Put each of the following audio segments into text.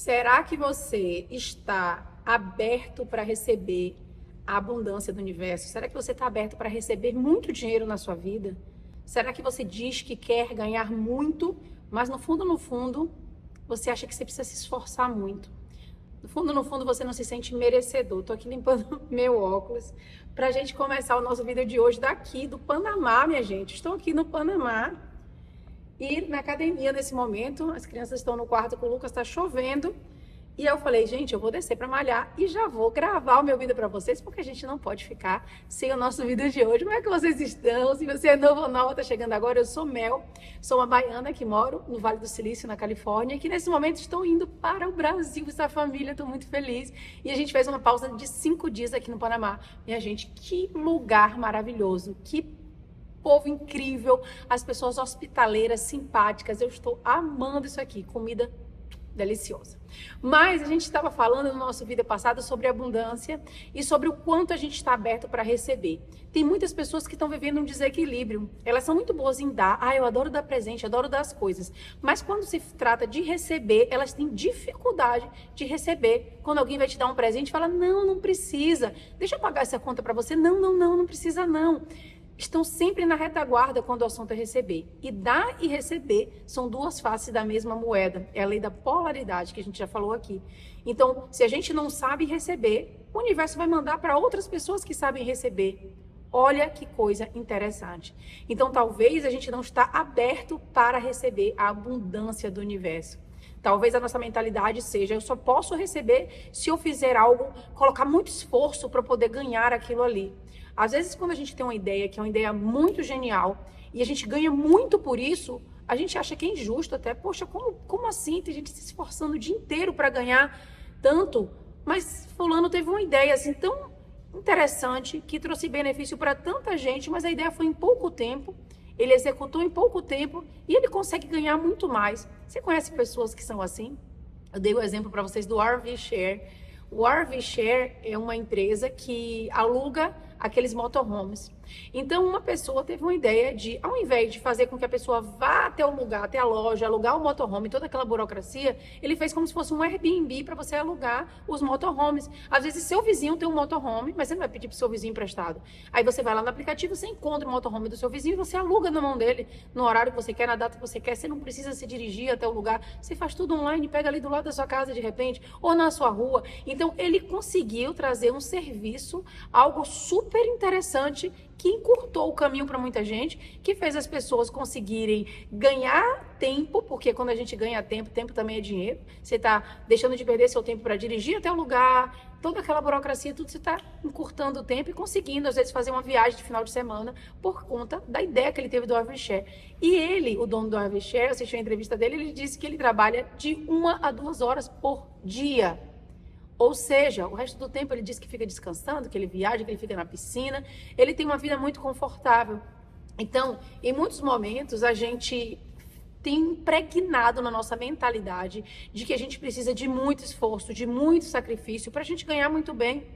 Será que você está aberto para receber a abundância do universo? Será que você está aberto para receber muito dinheiro na sua vida? Será que você diz que quer ganhar muito, mas no fundo, você acha que você precisa se esforçar muito? No fundo, você não se sente merecedor. Tô aqui limpando meu óculos para a gente começar o nosso vídeo de hoje daqui do Panamá, minha gente. Estou aqui no Panamá e na academia nesse momento. As crianças estão no quarto com o Lucas, está chovendo. E eu falei, gente, eu vou descer para malhar e já vou gravar o meu vídeo para vocês, porque a gente não pode ficar sem o nosso vídeo de hoje. Como é que vocês estão? Se você é novo ou nova, tá chegando agora, eu sou Mel, sou uma baiana que moro no Vale do Silício, na Califórnia, e que nesse momento estou indo para o Brasil, essa família, estou muito feliz. E a gente fez uma pausa de 5 dias aqui no Panamá. Minha gente, que lugar maravilhoso, que povo incrível, as pessoas hospitaleiras, simpáticas, eu estou amando isso aqui, comida deliciosa. Mas a gente estava falando no nosso vídeo passado sobre abundância e sobre o quanto a gente está aberto para receber. Tem muitas pessoas que estão vivendo um desequilíbrio. Elas são muito boas em dar. Eu adoro dar presente, adoro dar as coisas. Mas quando se trata de receber, elas têm dificuldade de receber. Quando alguém vai te dar um presente, fala, não, não precisa. Deixa eu pagar essa conta para você. Não, não, não, não precisa não. Estão sempre na retaguarda quando o assunto é receber. E dar e receber são duas faces da mesma moeda. É a lei da polaridade que a gente já falou aqui. Então, se a gente não sabe receber, o universo vai mandar para outras pessoas que sabem receber. Olha que coisa interessante. Então, talvez a gente não está aberto para receber a abundância do universo. Talvez a nossa mentalidade seja, eu só posso receber se eu fizer algo, colocar muito esforço para poder ganhar aquilo ali. Às vezes, quando a gente tem uma ideia que é uma ideia muito genial e a gente ganha muito por isso, a gente acha que é injusto até. Poxa, como assim? Tem gente se esforçando o dia inteiro para ganhar tanto, mas fulano teve uma ideia assim tão interessante que trouxe benefício para tanta gente, mas a ideia foi em pouco tempo. Ele executou em pouco tempo e ele consegue ganhar muito mais. Você conhece pessoas que são assim? Eu dei o exemplo para vocês do RV Share. O RV Share é uma empresa que aluga aqueles motorhomes. Então, uma pessoa teve uma ideia de, ao invés de fazer com que a pessoa vá até o lugar, até a loja, alugar o motorhome, toda aquela burocracia, ele fez como se fosse um Airbnb para você alugar os motorhomes. Às vezes, seu vizinho tem um motorhome, mas você não vai pedir para o seu vizinho emprestado. Aí você vai lá no aplicativo, você encontra o motorhome do seu vizinho e você aluga na mão dele, no horário que você quer, na data que você quer. Você não precisa se dirigir até o lugar. Você faz tudo online, pega ali do lado da sua casa, de repente, ou na sua rua. Então, ele conseguiu trazer um serviço, algo super interessante, que encurtou o caminho para muita gente, que fez as pessoas conseguirem ganhar tempo, porque quando a gente ganha tempo, tempo também é dinheiro. Você está deixando de perder seu tempo para dirigir até o lugar, toda aquela burocracia, tudo você está encurtando o tempo e conseguindo, às vezes, fazer uma viagem de final de semana por conta da ideia que ele teve do RV-Share. E ele, o dono do RV-Share, eu assisti a entrevista dele, ele disse que ele trabalha de 1 a 2 horas por dia. Ou seja, o resto do tempo ele diz que fica descansando, que ele viaja, que ele fica na piscina. Ele tem uma vida muito confortável. Então, em muitos momentos, a gente tem impregnado na nossa mentalidade de que a gente precisa de muito esforço, de muito sacrifício para a gente ganhar muito bem.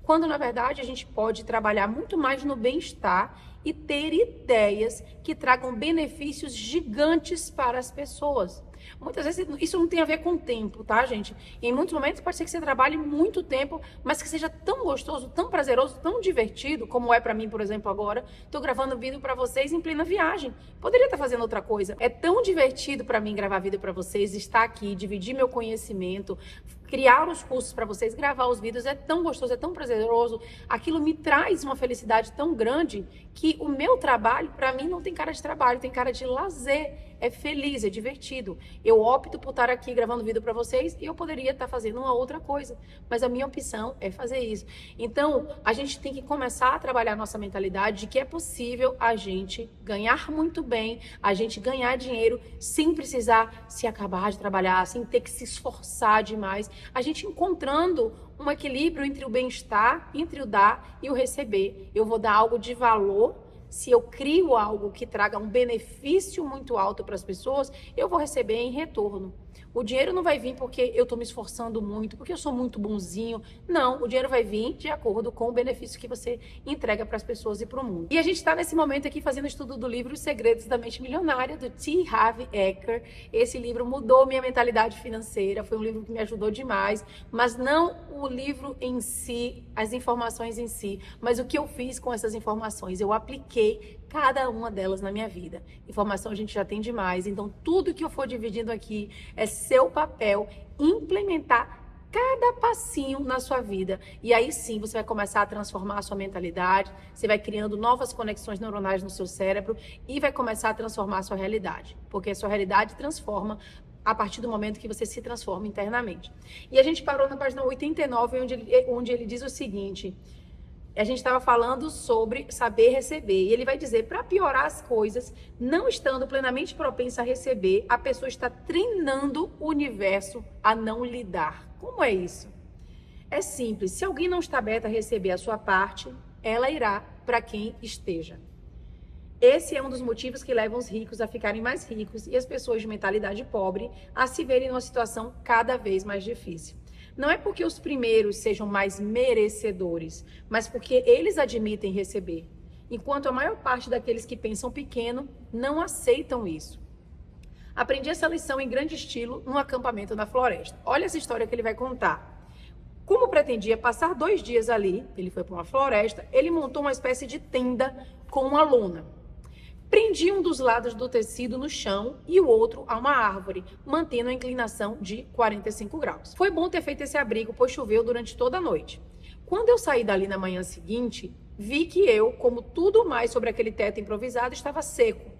Quando, na verdade, a gente pode trabalhar muito mais no bem-estar e ter ideias que tragam benefícios gigantes para as pessoas. Muitas vezes isso não tem a ver com o tempo, tá, gente? Em muitos momentos pode ser que você trabalhe muito tempo, mas que seja tão gostoso, tão prazeroso, tão divertido, como é pra mim, por exemplo, agora. Tô gravando vídeo pra vocês em plena viagem. Poderia estar fazendo outra coisa. É tão divertido pra mim gravar vídeo pra vocês, estar aqui, dividir meu conhecimento, criar os cursos pra vocês, gravar os vídeos. É tão gostoso, é tão prazeroso. Aquilo me traz uma felicidade tão grande que o meu trabalho, pra mim, não tem cara de trabalho, tem cara de lazer. É feliz, é divertido. Eu opto por estar aqui gravando vídeo para vocês e eu poderia estar fazendo uma outra coisa, mas a minha opção é fazer isso. Então, a gente tem que começar a trabalhar a nossa mentalidade de que é possível a gente ganhar muito bem, a gente ganhar dinheiro sem precisar se acabar de trabalhar, sem ter que se esforçar demais. A gente encontrando um equilíbrio entre o bem-estar, entre o dar e o receber. Eu vou dar algo de valor. Se eu crio algo que traga um benefício muito alto para as pessoas, eu vou receber em retorno. O dinheiro não vai vir porque eu estou me esforçando muito, porque eu sou muito bonzinho. Não, o dinheiro vai vir de acordo com o benefício que você entrega para as pessoas e para o mundo. E a gente está nesse momento aqui fazendo estudo do livro Os Segredos da Mente Milionária, do T. Harv Eker. Esse livro mudou minha mentalidade financeira, foi um livro que me ajudou demais, mas não o livro em si, as informações em si, mas o que eu fiz com essas informações. Eu apliquei cada uma delas na minha vida. Informação a gente já tem demais, então tudo que eu for dividindo aqui é seu papel implementar cada passinho na sua vida. E aí sim, você vai começar a transformar a sua mentalidade, você vai criando novas conexões neuronais no seu cérebro e vai começar a transformar a sua realidade. Porque a sua realidade transforma a partir do momento que você se transforma internamente. E a gente parou na página 89, onde ele diz o seguinte: a gente estava falando sobre saber receber. E ele vai dizer, para piorar as coisas, não estando plenamente propensa a receber, a pessoa está treinando o universo a não lidar. Como é isso? É simples. Se alguém não está aberto a receber a sua parte, ela irá para quem esteja. Esse é um dos motivos que levam os ricos a ficarem mais ricos e as pessoas de mentalidade pobre a se verem numa situação cada vez mais difícil. Não é porque os primeiros sejam mais merecedores, mas porque eles admitem receber. Enquanto a maior parte daqueles que pensam pequeno não aceitam isso. Aprendi essa lição em grande estilo num acampamento na floresta. Olha essa história que ele vai contar. Como pretendia passar 2 dias ali, ele foi para uma floresta, ele montou uma espécie de tenda com uma lona. Prendi um dos lados do tecido no chão e o outro a uma árvore, mantendo a inclinação de 45 graus. Foi bom ter feito esse abrigo, pois choveu durante toda a noite. Quando eu saí dali na manhã seguinte, vi que eu, como tudo mais sobre aquele teto improvisado, estava seco,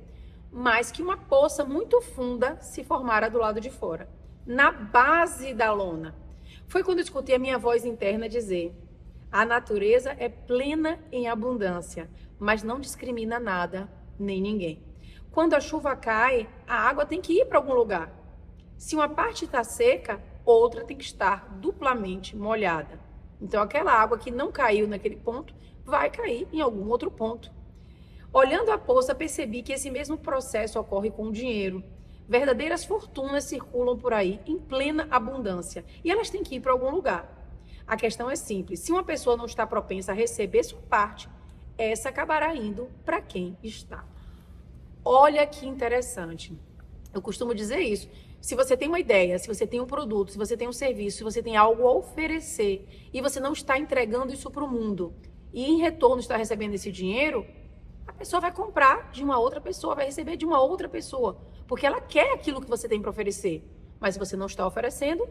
mas que uma poça muito funda se formara do lado de fora, na base da lona. Foi quando eu escutei a minha voz interna dizer: a natureza é plena em abundância, mas não discrimina nada nem ninguém. Quando a chuva cai, a água tem que ir para algum lugar. Se uma parte está seca, outra tem que estar duplamente molhada. Então aquela água que não caiu naquele ponto, vai cair em algum outro ponto. Olhando a poça, percebi que esse mesmo processo ocorre com o dinheiro. Verdadeiras fortunas circulam por aí em plena abundância e elas têm que ir para algum lugar. A questão é simples: se uma pessoa não está propensa a receber sua parte, essa acabará indo para quem está. Olha que interessante. Eu costumo dizer isso. Se você tem uma ideia, se você tem um produto, se você tem um serviço, se você tem algo a oferecer e você não está entregando isso para o mundo e em retorno está recebendo esse dinheiro, a pessoa vai comprar de uma outra pessoa, vai receber de uma outra pessoa, porque ela quer aquilo que você tem para oferecer. Mas se você não está oferecendo,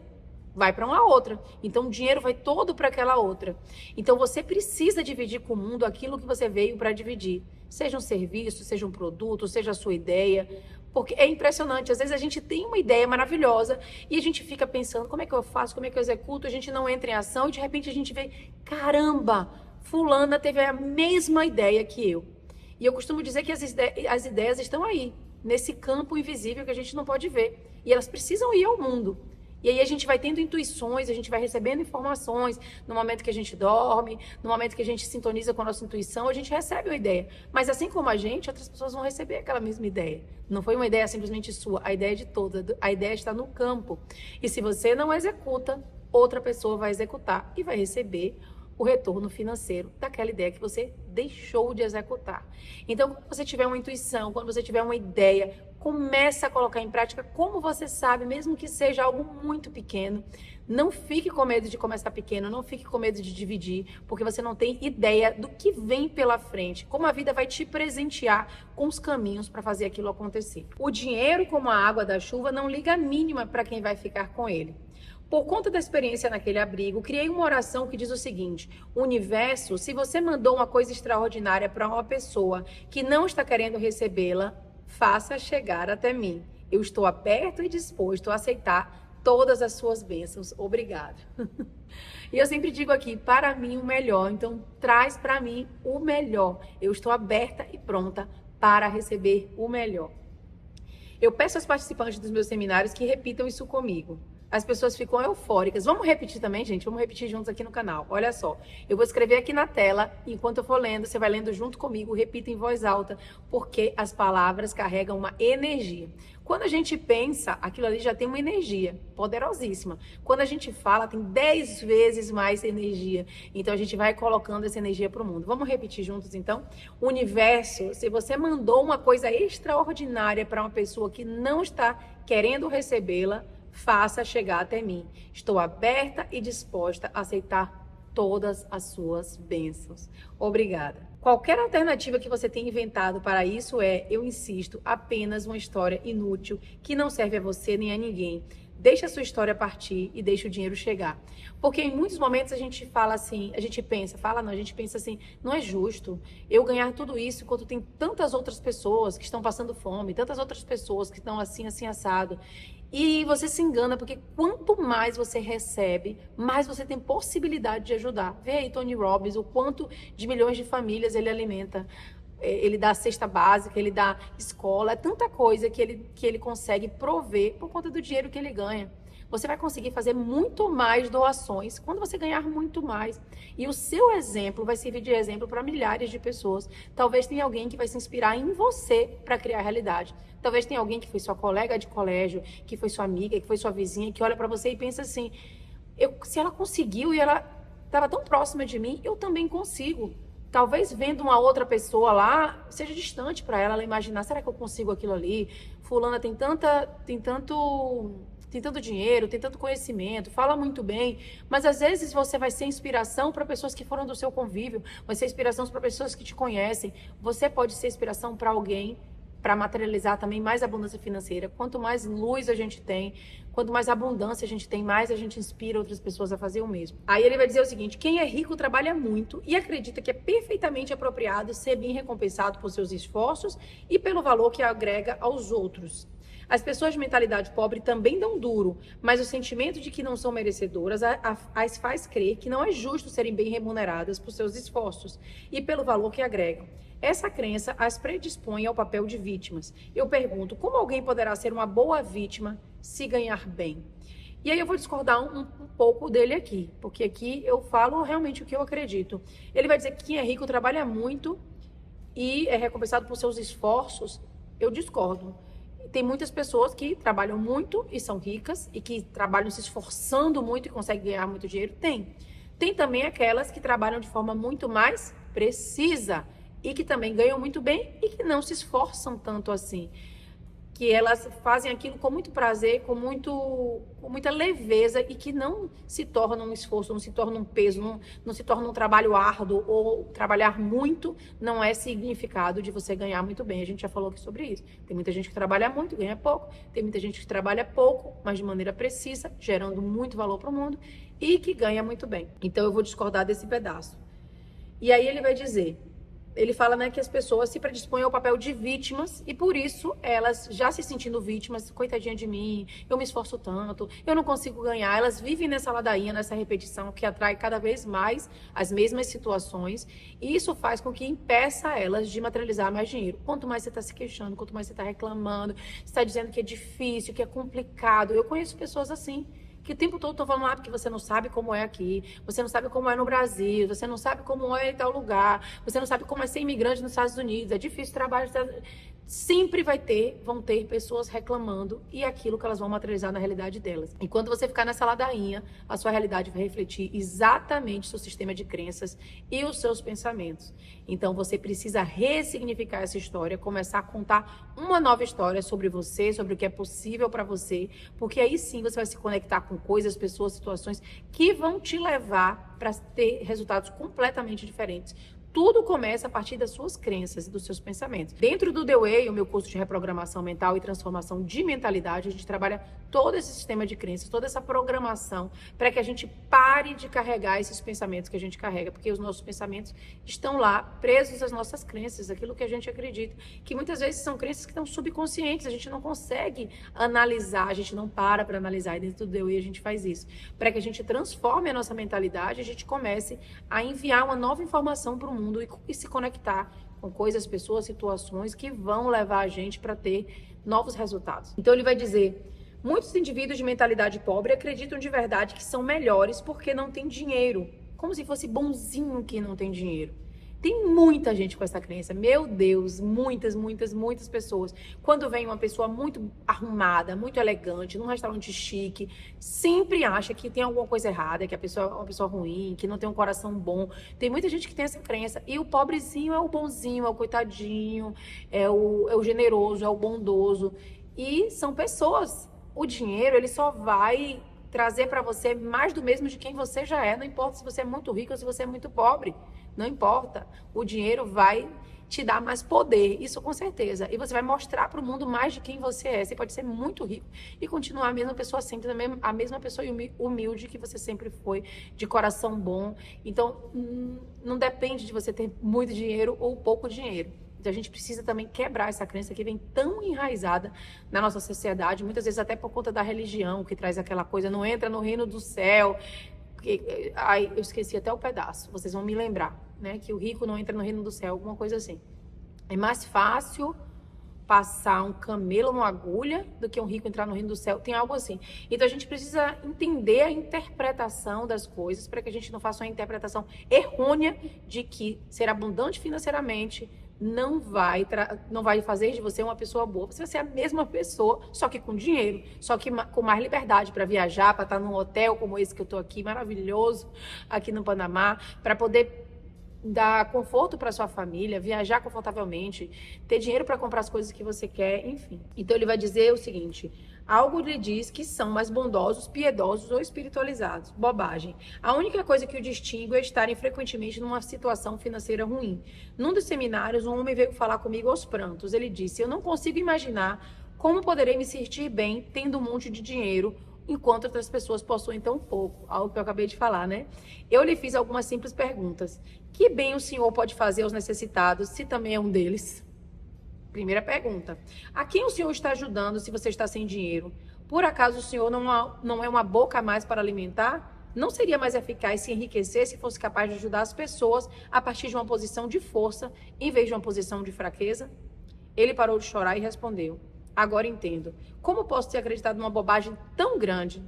vai para uma outra. Então o dinheiro vai todo para aquela outra. Então você precisa dividir com o mundo aquilo que você veio para dividir. Seja um serviço, seja um produto, seja a sua ideia. Porque é impressionante. Às vezes a gente tem uma ideia maravilhosa e a gente fica pensando: como é que eu faço, como é que eu executo? A gente não entra em ação e de repente a gente vê: caramba, fulana teve a mesma ideia que eu. E eu costumo dizer que as ideias estão aí, nesse campo invisível que a gente não pode ver. E elas precisam ir ao mundo. E aí a gente vai tendo intuições, a gente vai recebendo informações no momento que a gente dorme, no momento que a gente sintoniza com a nossa intuição, a gente recebe uma ideia. Mas assim como a gente, outras pessoas vão receber aquela mesma ideia. Não foi uma ideia simplesmente sua, a ideia é de toda, a ideia está no campo. E se você não executa, outra pessoa vai executar e vai receber o retorno financeiro daquela ideia que você deixou de executar. Então, quando você tiver uma intuição, quando você tiver uma ideia, comece a colocar em prática como você sabe, mesmo que seja algo muito pequeno. Não fique com medo de começar pequeno, não fique com medo de dividir, porque você não tem ideia do que vem pela frente, como a vida vai te presentear com os caminhos para fazer aquilo acontecer. O dinheiro, como a água da chuva, não liga a mínima para quem vai ficar com ele. Por conta da experiência naquele abrigo, criei uma oração que diz o seguinte: universo, se você mandou uma coisa extraordinária para uma pessoa que não está querendo recebê-la, faça chegar até mim. Eu estou aberto e disposto a aceitar todas as suas bênçãos. Obrigado. E eu sempre digo aqui: para mim o melhor, então traz para mim o melhor. Eu estou aberta e pronta para receber o melhor. Eu peço aos participantes dos meus seminários que repitam isso comigo. as pessoas ficam eufóricas. Vamos repetir também, gente? Vamos repetir juntos aqui no canal. Olha só, eu vou escrever aqui na tela, e enquanto eu for lendo, você vai lendo junto comigo, repita em voz alta, porque as palavras carregam uma energia. Quando a gente pensa, aquilo ali já tem uma energia poderosíssima. Quando a gente fala, tem 10 vezes mais energia. Então a gente vai colocando essa energia para o mundo. Vamos repetir juntos então? O universo, se você mandou uma coisa extraordinária para uma pessoa que não está querendo recebê-la, faça chegar até mim. Estou aberta e disposta a aceitar todas as suas bênçãos. Obrigada. Qualquer alternativa que você tenha inventado para isso é, eu insisto, apenas uma história inútil que não serve a você nem a ninguém. Deixa a sua história partir e deixa o dinheiro chegar. Porque em muitos momentos a gente fala assim, a gente pensa assim, não é justo eu ganhar tudo isso enquanto tem tantas outras pessoas que estão passando fome, tantas outras pessoas que estão assim, assado. E você se engana, porque quanto mais você recebe, mais você tem possibilidade de ajudar. Vê aí Tony Robbins, o quanto de milhões de famílias ele alimenta. Ele dá cesta básica, ele dá escola, é tanta coisa que ele consegue prover por conta do dinheiro que ele ganha. Você vai conseguir fazer muito mais doações quando você ganhar muito mais. E o seu exemplo vai servir de exemplo para milhares de pessoas. Talvez tenha alguém que vai se inspirar em você para criar a realidade. Talvez tenha alguém que foi sua colega de colégio, que foi sua amiga, que foi sua vizinha, que olha para você e pensa assim, se ela conseguiu e ela estava tão próxima de mim, eu também consigo. Talvez vendo uma outra pessoa lá, seja distante para ela imaginar, será que eu consigo aquilo ali? Fulana tem tanto dinheiro, tem tanto conhecimento, fala muito bem, mas às vezes você vai ser inspiração para pessoas que foram do seu convívio, vai ser inspiração para pessoas que te conhecem. Você pode ser inspiração para alguém, para materializar também mais abundância financeira. Quanto mais luz a gente tem, quanto mais abundância a gente tem, mais a gente inspira outras pessoas a fazer o mesmo. Aí ele vai dizer o seguinte, quem é rico trabalha muito e acredita que é perfeitamente apropriado ser bem recompensado por seus esforços e pelo valor que agrega aos outros. As pessoas de mentalidade pobre também dão duro, mas o sentimento de que não são merecedoras as faz crer que não é justo serem bem remuneradas por seus esforços e pelo valor que agregam. Essa crença as predispõe ao papel de vítimas. Eu pergunto, como alguém poderá ser uma boa vítima se ganhar bem? E aí eu vou discordar um pouco dele aqui, porque aqui eu falo realmente o que eu acredito. Ele vai dizer que quem é rico trabalha muito e é recompensado por seus esforços. Eu discordo. Tem muitas pessoas que trabalham muito e são ricas e que trabalham se esforçando muito e conseguem ganhar muito dinheiro. Tem também aquelas que trabalham de forma muito mais precisa e que também ganham muito bem e que não se esforçam tanto assim. Que elas fazem aquilo com muito prazer, com muita leveza e que não se torna um esforço, não se torna um peso, não se torna um trabalho árduo, ou trabalhar muito não é significado de você ganhar muito bem. A gente já falou aqui sobre isso. Tem muita gente que trabalha muito, ganha pouco. Tem muita gente que trabalha pouco, mas de maneira precisa, gerando muito valor para o mundo e que ganha muito bem. Então eu vou discordar desse pedaço. E aí ele vai dizer... Ele fala, né, que as pessoas se predispõem ao papel de vítimas e por isso elas já se sentindo vítimas, coitadinha de mim, eu me esforço tanto, eu não consigo ganhar. Elas vivem nessa ladainha, nessa repetição que atrai cada vez mais as mesmas situações e isso faz com que impeça elas de materializar mais dinheiro. Quanto mais você está se queixando, quanto mais você está reclamando, você está dizendo que é difícil, que é complicado. Eu conheço pessoas assim, que o tempo todo estão falando, porque você não sabe como é aqui, você não sabe como é no Brasil, você não sabe como é em tal lugar, você não sabe como é ser imigrante nos Estados Unidos, é difícil trabalho. Sempre vão ter pessoas reclamando e aquilo que elas vão materializar na realidade delas. E quando você ficar nessa ladainha, a sua realidade vai refletir exatamente o seu sistema de crenças e os seus pensamentos. Então você precisa ressignificar essa história, começar a contar uma nova história sobre você, sobre o que é possível para você, porque aí sim você vai se conectar com coisas, pessoas, situações que vão te levar para ter resultados completamente diferentes. Tudo começa a partir das suas crenças e dos seus pensamentos. Dentro do The Way, o meu curso de reprogramação mental e transformação de mentalidade, a gente trabalha todo esse sistema de crenças, toda essa programação, para que a gente pare de carregar esses pensamentos que a gente carrega, porque os nossos pensamentos estão lá, presos às nossas crenças, aquilo que a gente acredita, que muitas vezes são crenças que estão subconscientes, a gente não consegue analisar, a gente não para analisar, e dentro do The Way a gente faz isso, para que a gente transforme a nossa mentalidade, a gente comece a enviar uma nova informação para o mundo e se conectar com coisas, pessoas, situações que vão levar a gente para ter novos resultados. Então ele vai dizer, Muitos indivíduos de mentalidade pobre acreditam de verdade que são melhores porque não têm dinheiro, como se fosse bonzinho que não tem dinheiro. Tem muita gente com essa crença, meu Deus, muitas pessoas. Quando vem uma pessoa muito arrumada, muito elegante, num restaurante chique, sempre acha que tem alguma coisa errada, que a pessoa é uma pessoa ruim, que não tem um coração bom. Tem muita gente que tem essa crença. E o pobrezinho é o bonzinho, é o coitadinho, é o generoso, é o bondoso. E são pessoas. O dinheiro, ele só vai trazer para você mais do mesmo de quem você já é. Não importa se você é muito rico ou se você é muito pobre. Não importa. O dinheiro vai te dar mais poder, isso com certeza. E você vai mostrar para o mundo mais de quem você é. Você pode ser muito rico e continuar a mesma pessoa sempre, a mesma pessoa humilde que você sempre foi, de coração bom. Então, não depende de você ter muito dinheiro ou pouco dinheiro. Então, a gente precisa também quebrar essa crença que vem tão enraizada na nossa sociedade, muitas vezes até por conta da religião, que traz aquela coisa, não entra no reino do céu. Ai, eu esqueci até o pedaço, vocês vão me lembrar, né? Que o rico não entra no reino do céu, alguma coisa assim. É mais fácil passar um camelo numa agulha do que um rico entrar no reino do céu, tem algo assim. Então a gente precisa entender a interpretação das coisas para que a gente não faça uma interpretação errônea de que ser abundante financeiramente não vai fazer de você uma pessoa boa. Você vai ser a mesma pessoa, só que com dinheiro, só que com mais liberdade para viajar, para estar num hotel como esse que eu estou aqui, maravilhoso, aqui no Panamá, para poder dar conforto para sua família, viajar confortavelmente, ter dinheiro para comprar as coisas que você quer, enfim. Então ele vai dizer o seguinte: algo lhe diz que são mais bondosos, piedosos ou espiritualizados. Bobagem. A única coisa que o distingue é estarem frequentemente numa situação financeira ruim. Num dos seminários, um homem veio falar comigo aos prantos. Ele disse: eu não consigo imaginar como poderei me sentir bem tendo um monte de dinheiro, enquanto outras pessoas possuem tão pouco. Algo que eu acabei de falar, né? Eu lhe fiz algumas simples perguntas. Que bem o senhor pode fazer aos necessitados, se também é um deles? Primeira pergunta. A quem o senhor está ajudando se você está sem dinheiro? Por acaso o senhor não é uma boca a mais para alimentar? Não seria mais eficaz se enriquecer se fosse capaz de ajudar as pessoas a partir de uma posição de força, em vez de uma posição de fraqueza? Ele parou de chorar e respondeu: agora entendo. Como posso ter acreditado numa bobagem tão grande?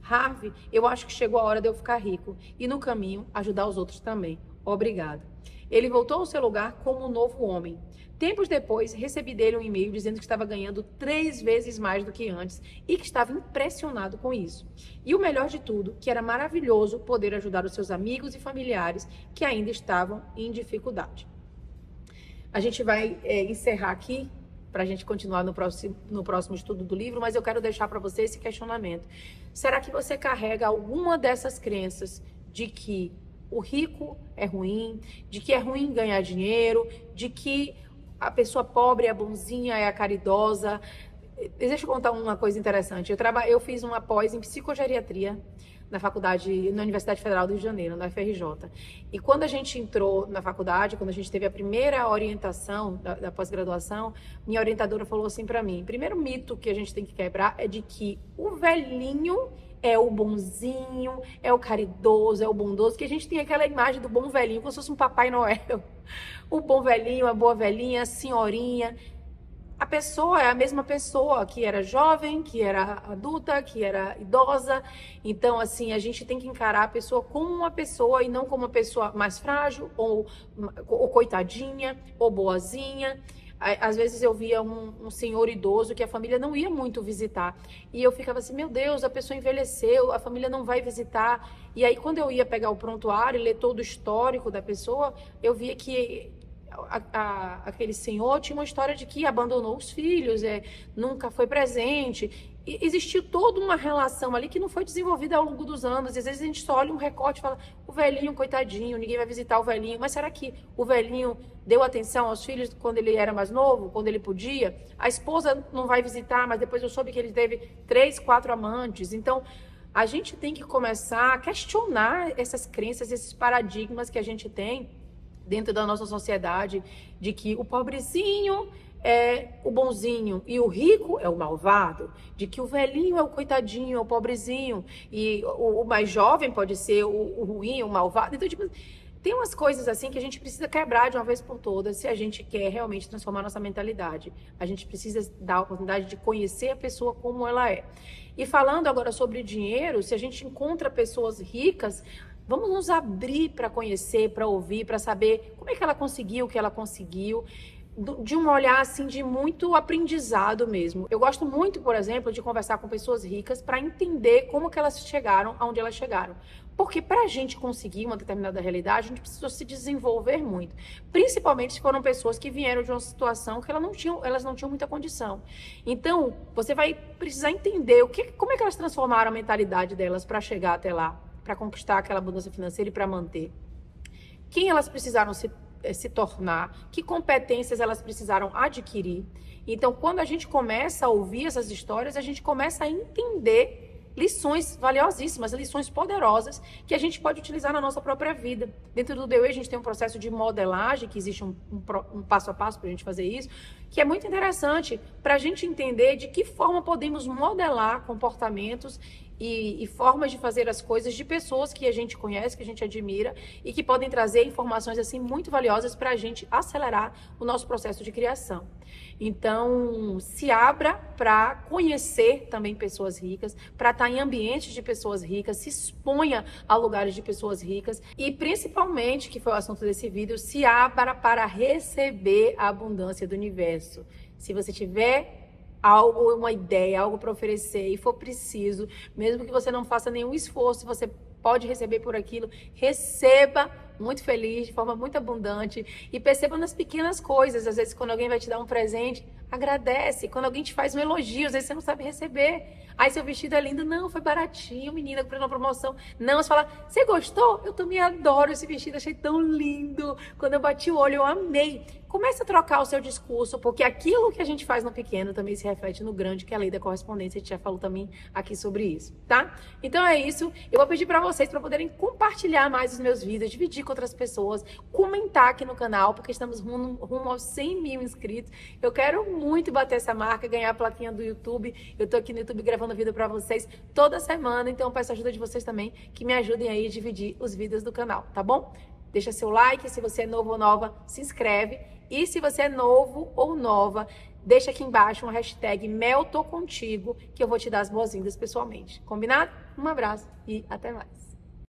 Harvey, eu acho que chegou a hora de eu ficar rico e, no caminho, ajudar os outros também. Obrigado. Ele voltou ao seu lugar como um novo homem. Tempos depois, recebi dele um e-mail dizendo que estava ganhando 3 vezes mais do que antes e que estava impressionado com isso. E o melhor de tudo, que era maravilhoso poder ajudar os seus amigos e familiares que ainda estavam em dificuldade. A gente vai encerrar aqui para a gente continuar no próximo estudo do livro, mas eu quero deixar para você esse questionamento. Será que você carrega alguma dessas crenças de que o rico é ruim, de que é ruim ganhar dinheiro, de que a pessoa pobre é bonzinha, é a caridosa? Deixa eu contar uma coisa interessante. Eu fiz uma pós em psicogeriatria na Universidade Federal do Rio de Janeiro, na UFRJ. E quando a gente entrou na faculdade, quando a gente teve a primeira orientação da pós-graduação, minha orientadora falou assim para mim: primeiro mito que a gente tem que quebrar é de que o velhinho é o bonzinho, é o caridoso, é o bondoso, que a gente tem aquela imagem do bom velhinho, como se fosse um Papai Noel. O bom velhinho, a boa velhinha, a senhorinha. A pessoa é a mesma pessoa que era jovem, que era adulta, que era idosa. Então, assim, a gente tem que encarar a pessoa como uma pessoa e não como uma pessoa mais frágil, ou coitadinha, ou boazinha. Às vezes eu via um senhor idoso que a família não ia muito visitar. E eu ficava assim: meu Deus, a pessoa envelheceu, a família não vai visitar. E aí, quando eu ia pegar o prontuário e ler todo o histórico da pessoa, eu via que aquele senhor tinha uma história de que abandonou os filhos, nunca foi presente. E existiu toda uma relação ali que não foi desenvolvida ao longo dos anos. Às vezes a gente só olha um recorte e fala: o velhinho, coitadinho, ninguém vai visitar o velhinho. Mas será que o velhinho deu atenção aos filhos quando ele era mais novo, quando ele podia? A esposa não vai visitar, mas depois eu soube que ele teve 3, 4 amantes. Então, a gente tem que começar a questionar essas crenças, esses paradigmas que a gente tem dentro da nossa sociedade, de que o pobrezinho é o bonzinho e o rico é o malvado, de que o velhinho é o coitadinho, é o pobrezinho, e o mais jovem pode ser o ruim, o malvado. Então, tipo, Tem umas coisas assim que a gente precisa quebrar de uma vez por todas se a gente quer realmente transformar nossa mentalidade. A gente precisa dar a oportunidade de conhecer a pessoa como ela é. E falando agora sobre dinheiro, se a gente encontra pessoas ricas, vamos nos abrir para conhecer, para ouvir, para saber como é que ela conseguiu o que ela conseguiu, de um olhar assim de muito aprendizado mesmo. Eu gosto muito, por exemplo, de conversar com pessoas ricas para entender como que elas chegaram aonde elas chegaram. Porque para a gente conseguir uma determinada realidade, a gente precisou se desenvolver muito. Principalmente se foram pessoas que vieram de uma situação que elas não tinham muita condição. Então, você vai precisar entender como é que elas transformaram a mentalidade delas para chegar até lá, para conquistar aquela abundância financeira e para manter. Quem elas precisaram se tornar, que competências elas precisaram adquirir. Então, quando a gente começa a ouvir essas histórias, a gente começa a entender lições valiosíssimas, lições poderosas que a gente pode utilizar na nossa própria vida. Dentro do DOE, a gente tem um processo de modelagem, que existe um passo a passo para a gente fazer isso, que é muito interessante para a gente entender de que forma podemos modelar comportamentos e formas de fazer as coisas de pessoas que a gente conhece, que a gente admira e que podem trazer informações assim muito valiosas para a gente acelerar o nosso processo de criação. Então, se abra para conhecer também pessoas ricas, para estar em ambientes de pessoas ricas, se exponha a lugares de pessoas ricas e, principalmente, que foi o assunto desse vídeo, se abra para receber a abundância do universo. Se você tiver algo, uma ideia, algo para oferecer e for preciso, mesmo que você não faça nenhum esforço, você pode receber por aquilo, receba muito feliz, de forma muito abundante e perceba nas pequenas coisas. Às vezes, quando alguém vai te dar um presente, agradece. Quando alguém te faz um elogio, às vezes você não sabe receber. Ai, seu vestido é lindo. Não, foi baratinho, menina, comprei uma promoção. Não, você fala, você gostou? Eu também adoro esse vestido, achei tão lindo. Quando eu bati o olho, eu amei. Comece a trocar o seu discurso, porque aquilo que a gente faz no pequeno também se reflete no grande, que é a lei da correspondência. A gente já falou também aqui sobre isso, tá? Então é isso. Eu vou pedir para vocês para poderem compartilhar mais os meus vídeos, dividir com outras pessoas, comentar aqui no canal, porque estamos rumo aos 100 mil inscritos. Eu quero muito bater essa marca, ganhar a plaquinha do YouTube. Eu tô aqui no YouTube gravando vídeo para vocês toda semana, então eu peço a ajuda de vocês também, que me ajudem aí a dividir os vídeos do canal, tá bom? Deixa seu like, se você é novo ou nova, se inscreve. E se você é novo ou nova, deixa aqui embaixo uma hashtag #meltocontigo, que eu vou te dar as boas-vindas pessoalmente. Combinado? Um abraço e até mais.